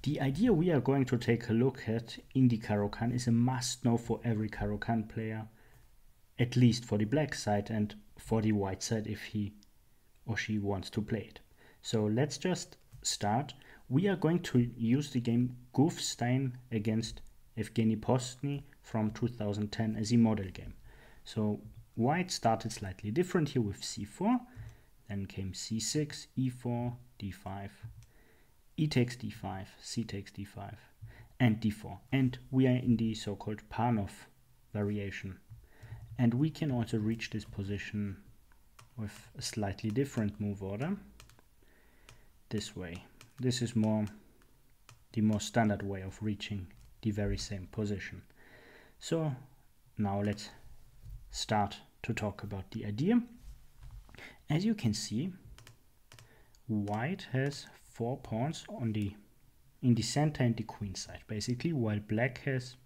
The idea we are going to take a look at in the Caro Kann is a must-know for every Caro Kann player, at least for the black side and for the white side if he or she wants to play it. So let's just start. We are going to use the game Gofsthein against Gofsthein-Postny from 2010 as a model game. So white started slightly different here with c4, then came c6, e4, d5, e takes d5, c takes d5, and d4. And we are in the so-called Panov Variation. And we can also reach this position with a slightly different move order. This way. This is the more standard way of reaching the very same position. So now let's start to talk about the idea. As you can see, white has 4 pawns in the center and the queen side, basically, while black has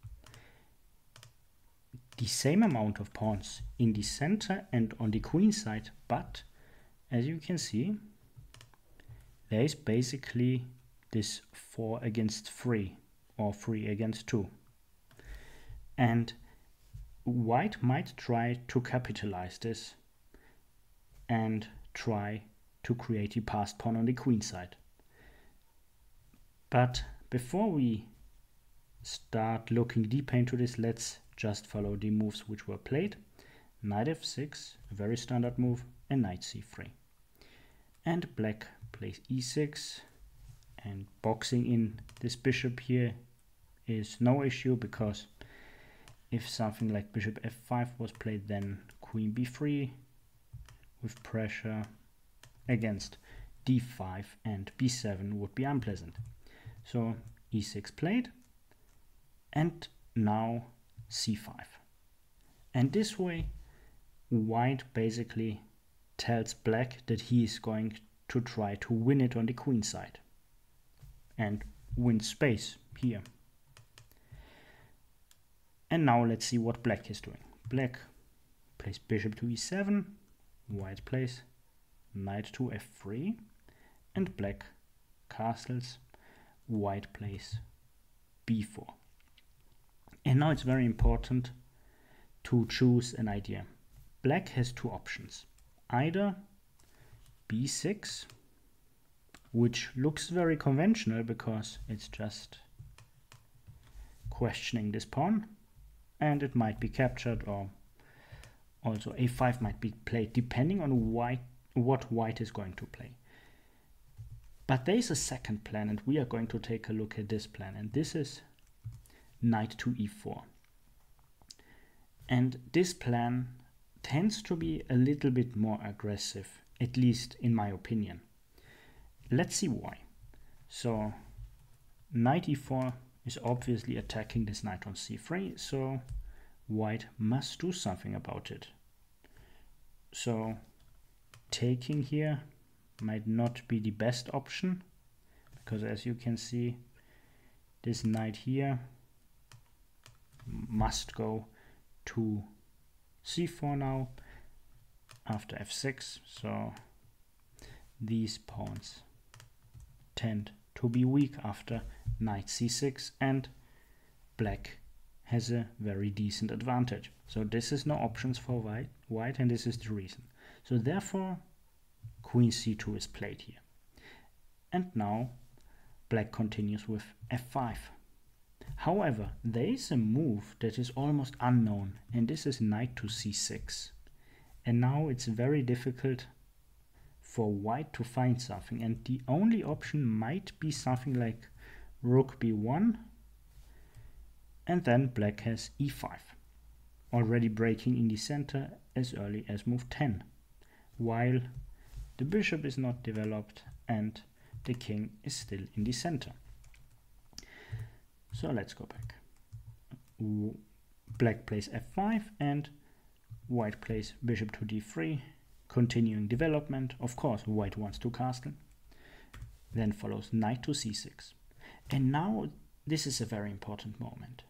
the same amount of pawns in the center and on the queen side, but as you can see, there is basically this 4 against 3 or 3 against 2. And white might try to capitalize this and try to create a passed pawn on the queen side. But before we start looking deeper into this, let's just follow the moves which were played. Knight f6, a very standard move, and knight c3. And black plays e6, and boxing in this bishop here is no issue, because if something like bishop f5 was played, then queen b3 with pressure against d5 and b7 would be unpleasant. So e6 played, and now c5. And this way white basically tells black that he is going to try to win it on the queen side and win space here. And now let's see what black is doing. Black plays bishop to e7, white plays knight to f3, and black castles, white plays b4. And now it's very important to choose an idea. Black has 2 options. Either b6, which looks very conventional because it's just questioning this pawn, and it might be captured, or also a5 might be played depending on what white is going to play. But there is a second plan, and we are going to take a look at this plan, and this is knight to e4. And this plan tends to be a little bit more aggressive, at least in my opinion. Let's see why. So knight e4 is obviously attacking this knight on c3, so white must do something about it. So taking here might not be the best option, because as you can see, this knight here must go to c4 now after f6, so these pawns tend to be weak after knight c6, and black has a very decent advantage. So this is no options for white, and this is the reason. So therefore queen c2 is played here. And now black continues with f5. However, there is a move that is almost unknown, and this is knight to c6. And now it's very difficult for white to find something, and the only option might be something like rook b1, and then black has e5, already breaking in the center as early as move 10, while the bishop is not developed and the king is still in the center. So let's go back. Black plays f5 and white plays bishop to d3, continuing development. Of course, white wants to castle. Then follows knight to c6. And now this is a very important moment.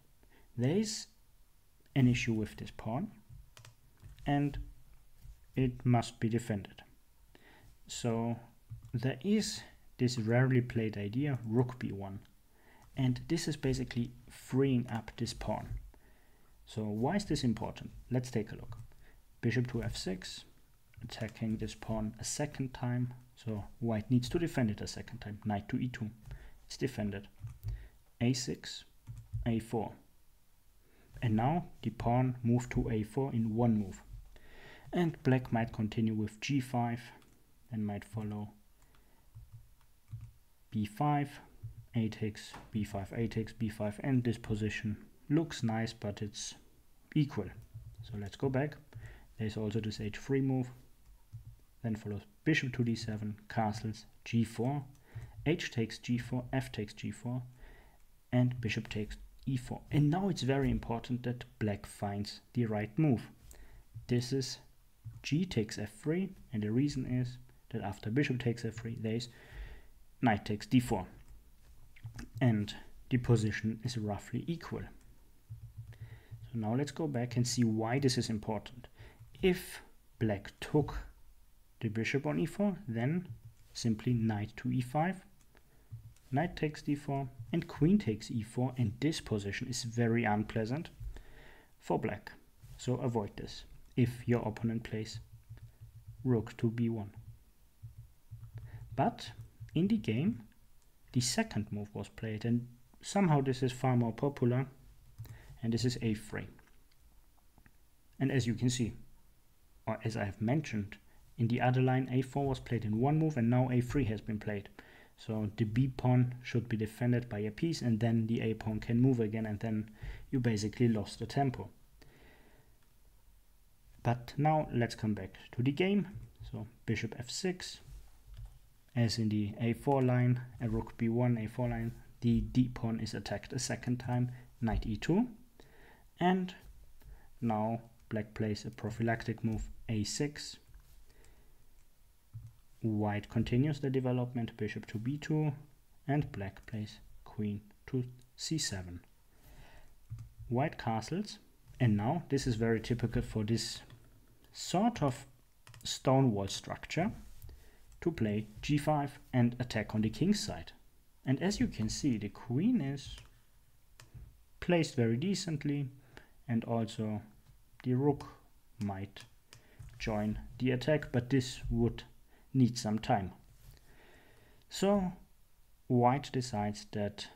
There is an issue with this pawn, and it must be defended. So there is this rarely played idea, rook b1. and this is basically freeing up this pawn. So why is this important? Let's take a look. Bishop to f6, attacking this pawn a second time. So white needs to defend it a second time. Knight to e2, it's defended. a6, a4. And now the pawn moved to a4 in one move. And black might continue with g5 and might follow b5, a takes, b5, a takes, b5, and this position looks nice, but it's equal. So let's go back. There's also this h3 move. Then follows bishop to d7, castles, g4, h takes g4, f takes g4, and bishop takes e4. And now it's very important that black finds the right move. This is g takes f3, and the reason is that after bishop takes f3, there's knight takes d4. And the position is roughly equal. So now let's go back and see why this is important. If black took the bishop on e4, then simply knight to e5, knight takes d4, and queen takes e4, and this position is very unpleasant for black. So avoid this if your opponent plays rook to b1. But in the game, the second move was played, and somehow this is far more popular, and this is a3. And as you can see, or as I have mentioned, in the other line a4 was played in one move, and now a3 has been played. So the b pawn should be defended by a piece, and then the a pawn can move again, and then you basically lost the tempo. But now let's come back to the game. So bishop f6, as in the a4 line, a rook b1, a4 line, the d pawn is attacked a second time, knight e2, and now black plays a prophylactic move a6. White continues the development, bishop to b2, and black plays queen to c7. White castles, and now this is very typical for this sort of stone wall structure, to play g5 and attack on the king's side. And as you can see, the queen is placed very decently, and also the rook might join the attack, but this would need some time. So white decides that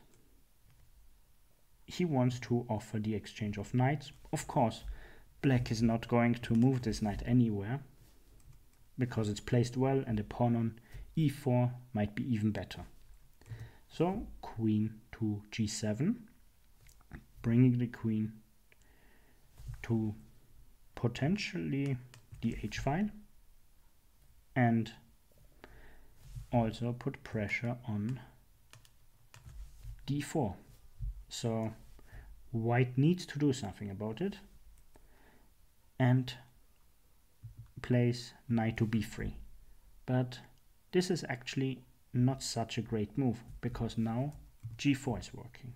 he wants to offer the exchange of knights. Of course, black is not going to move this knight anywhere, because it's placed well, and the pawn on e4 might be even better. So queen to g7, bringing the queen to potentially the h-file, and also put pressure on d4. So white needs to do something about it, and plays knight to b3. But this is actually not such a great move, because now g4 is working.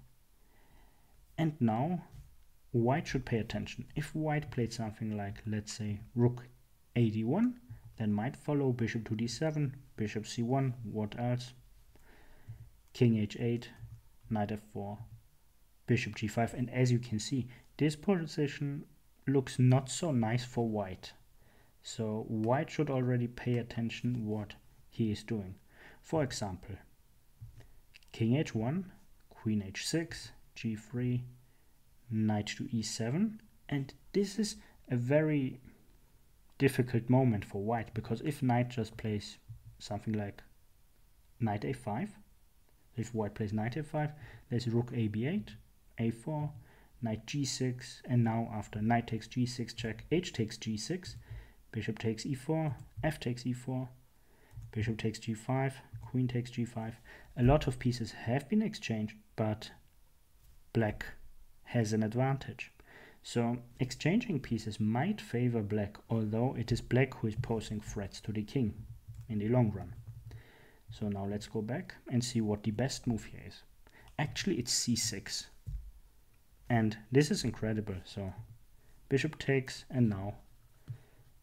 And now white should pay attention. If white played something like, let's say, rook ad1, then might follow bishop to d7, bishop c1, what else? King h8, knight f4, bishop g5, and as you can see, this position looks not so nice for white. So white should already pay attention what he is doing. For example, king h1, queen h6, g3, knight to e7, and this is a very difficult moment for white, because if knight just plays something like knight a5, if white plays knight a5, there's rook ab8, a4, knight g6, and now after knight takes g6 check, h takes g6, bishop takes e4, f takes e4, bishop takes g5, queen takes g5. A lot of pieces have been exchanged, but black has an advantage. So exchanging pieces might favor black, although it is black who is posing threats to the king in the long run. So now let's go back and see what the best move here is. Actually, it's c6. And this is incredible. So bishop takes, and now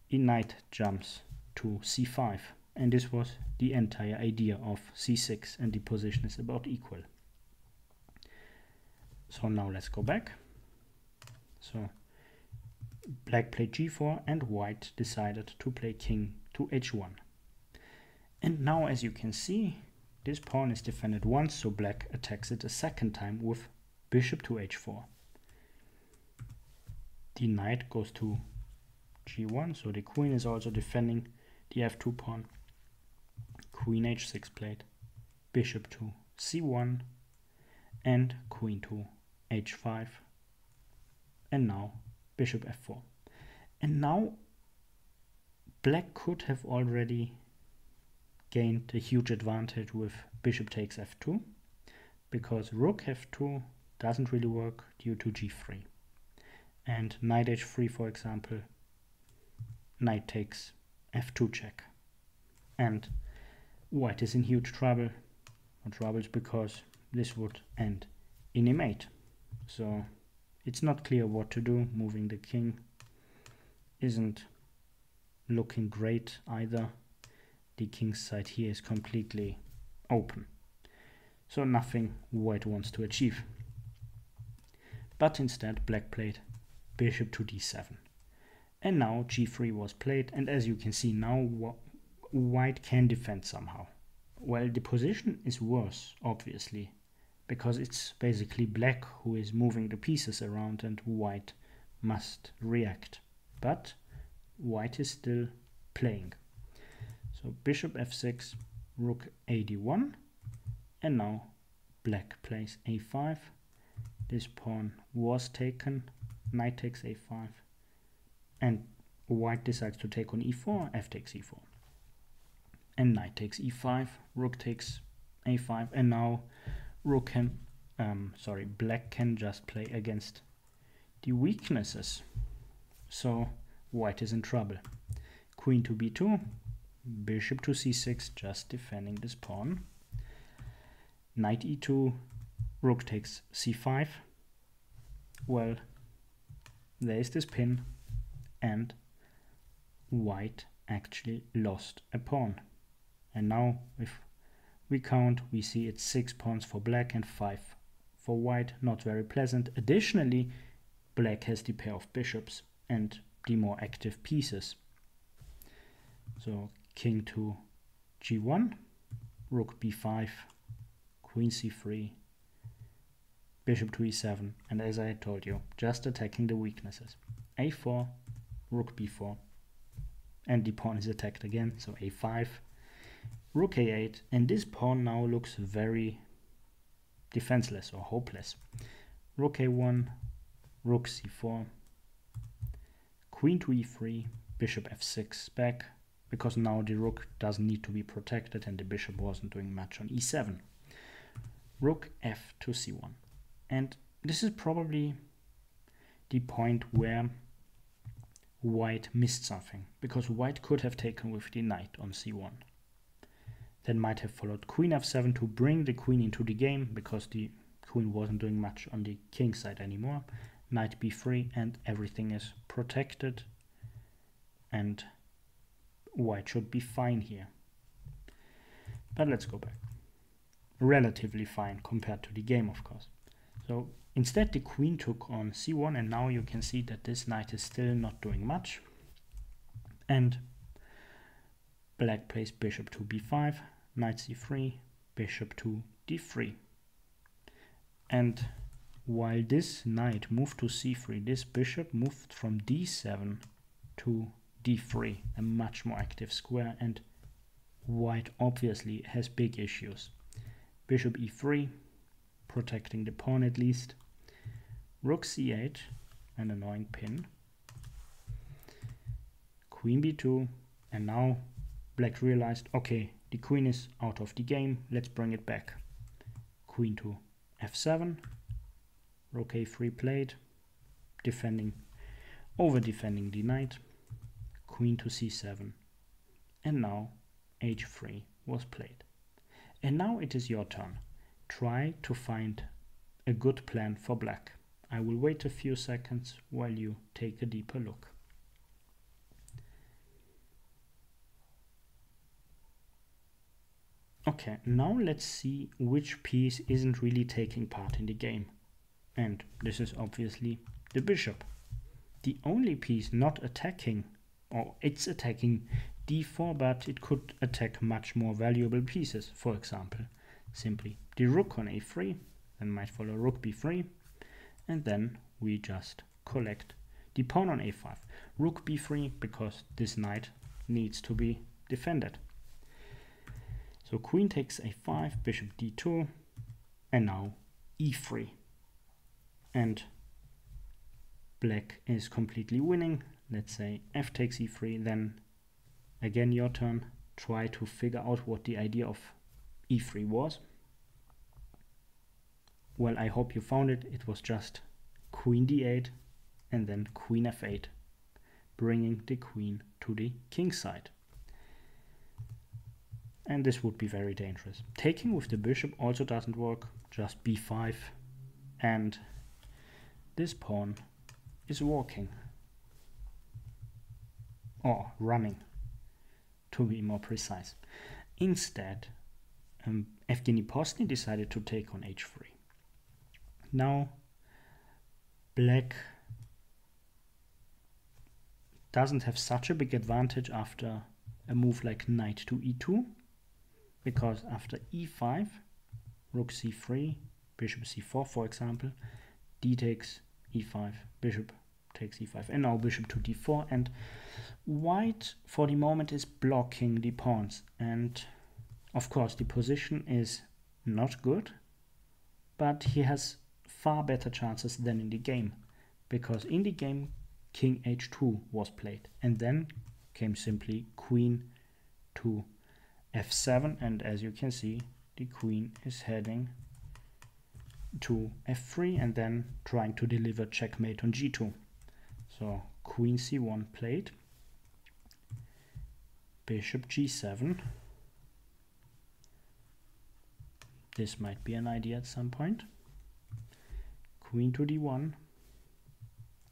the knight jumps to c5. And this was the entire idea of c6, and the position is about equal. So now let's go back. So black played g4 and white decided to play king to h1. And now, as you can see, this pawn is defended once, so black attacks it a second time with bishop to h4. The knight goes to g1, so the queen is also defending the f2 pawn. Queen h6 played, bishop to c1, and queen to h5, and now bishop f4. And now black could have already gained a huge advantage with bishop takes f2, because rook f2 doesn't really work due to g3. And knight h3, for example, knight takes f2 check. And white is in huge trouble, or troubles, because this would end in a mate. So it's not clear what to do. Moving the king isn't looking great either. The king's side here is completely open. So nothing white wants to achieve. But instead black played bishop to d7. And now g3 was played, and as you can see now white can defend somehow. Well, the position is worse, obviously, because it's basically black who is moving the pieces around and white must react. But white is still playing. So bishop f6, rook a d1, and now black plays a5. This pawn was taken, knight takes a5, and white decides to take on e4, f takes e4. And knight takes e5, rook takes a5, and now black can just play against the weaknesses. So white is in trouble. Queen to b2, bishop to c6, just defending this pawn. Knight e2, rook takes c5. Well, there is this pin, and white actually lost a pawn. And now if we count, we see it's 6 pawns for black and 5 for white. Not very pleasant. Additionally, black has the pair of bishops and the more active pieces. So king to g1, rook b5, queen c3, bishop to e7, and as I told you, just attacking the weaknesses. a4, rook b4, and the pawn is attacked again, so a5, rook a8, and this pawn now looks very defenseless or hopeless. Rook a1, rook c4, queen to e3, bishop f6 back, because now the rook doesn't need to be protected and the bishop wasn't doing much on e7. Rook f to c1. And this is probably the point where white missed something, because white could have taken with the knight on c1. Then might have followed queen f7 to bring the queen into the game, because the queen wasn't doing much on the king side anymore. Knight b3, and everything is protected, and white should be fine here. But let's go back. Relatively fine compared to the game, of course. So instead the queen took on c1, and now you can see that this knight is still not doing much. And black plays bishop to b5, knight c3, bishop to d3. And while this knight moved to c3, this bishop moved from d7 to d3, a much more active square, and white obviously has big issues. Bishop e3, protecting the pawn at least. Rook c8, an annoying pin. Queen b2, and now black realized, okay, the queen is out of the game, let's bring it back. Queen to f7, rook a3 played, over-defending the knight. Queen to c7, and now h3 was played. And now it is your turn. Try to find a good plan for black. I will wait a few seconds while you take a deeper look. Okay, now let's see which piece isn't really taking part in the game. And this is obviously the bishop. The only piece not attacking, or it's attacking d4, but it could attack much more valuable pieces. For example, simply the rook on a3, then might follow rook b3, and then we just collect the pawn on a5. Rook b3, because this knight needs to be defended. So queen takes a5, bishop d2, and now e3. And black is completely winning. Let's say f takes e3, then again your turn. Try to figure out what the idea of e3 was. Well, I hope you found it. It was just queen d8 and then queen f8, bringing the queen to the king side. And this would be very dangerous. Taking with the bishop also doesn't work, just b5, and this pawn is walking, or running, to be more precise. Instead, Gofsthein-Postny decided to take on h3. Now, black doesn't have such a big advantage after a move like knight to e2, because after e5, rook c3, bishop c4, for example, d takes e5, bishop takes e5, and now bishop to d4, and white for the moment is blocking the pawns, and of course the position is not good, but he has far better chances than in the game, because in the game king h2 was played, and then came simply queen to f7, and as you can see, the queen is heading to f3 and then trying to deliver checkmate on g2. So queen c1 played, bishop g7. This might be an idea at some point. Queen to d1,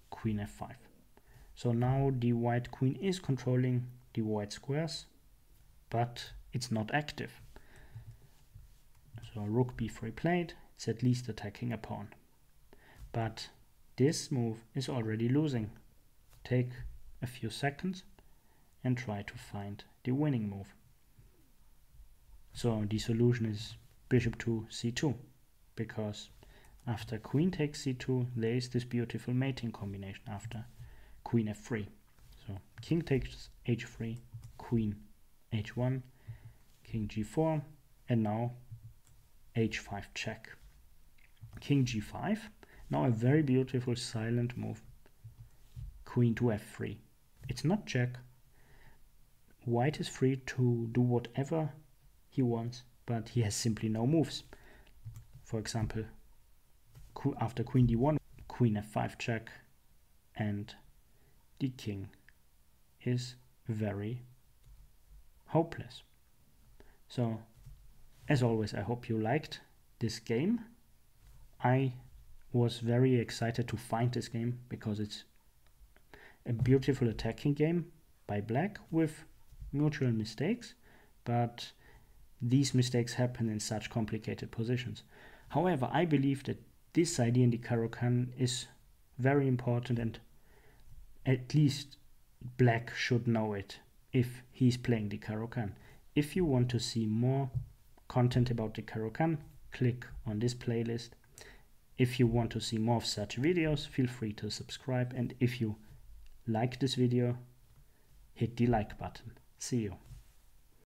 queen f5. So now the white queen is controlling the white squares, but it's not active. So rook b3 played, it's at least attacking a pawn. But this move is already losing. Take a few seconds and try to find the winning move. So the solution is bishop to c2, because after queen takes c2 there is this beautiful mating combination after queen f3. So king takes h3, queen h1, king g4, and now h5 check. King g5, now a very beautiful silent move. Queen to f3. It's not check. White is free to do whatever he wants, but he has simply no moves. For example, after queen d1, queen f5 check, and the king is very hopeless. So, as always, I hope you liked this game. I was very excited to find this game because it's a beautiful attacking game by black with mutual mistakes, but these mistakes happen in such complicated positions. However, I believe that this idea in the Caro Kann is very important, and at least black should know it if he's playing the Caro Kann. If you want to see more content about the Caro Kann, click on this playlist. If you want to see more of such videos, feel free to subscribe, and if you like this video, hit the like button. See you.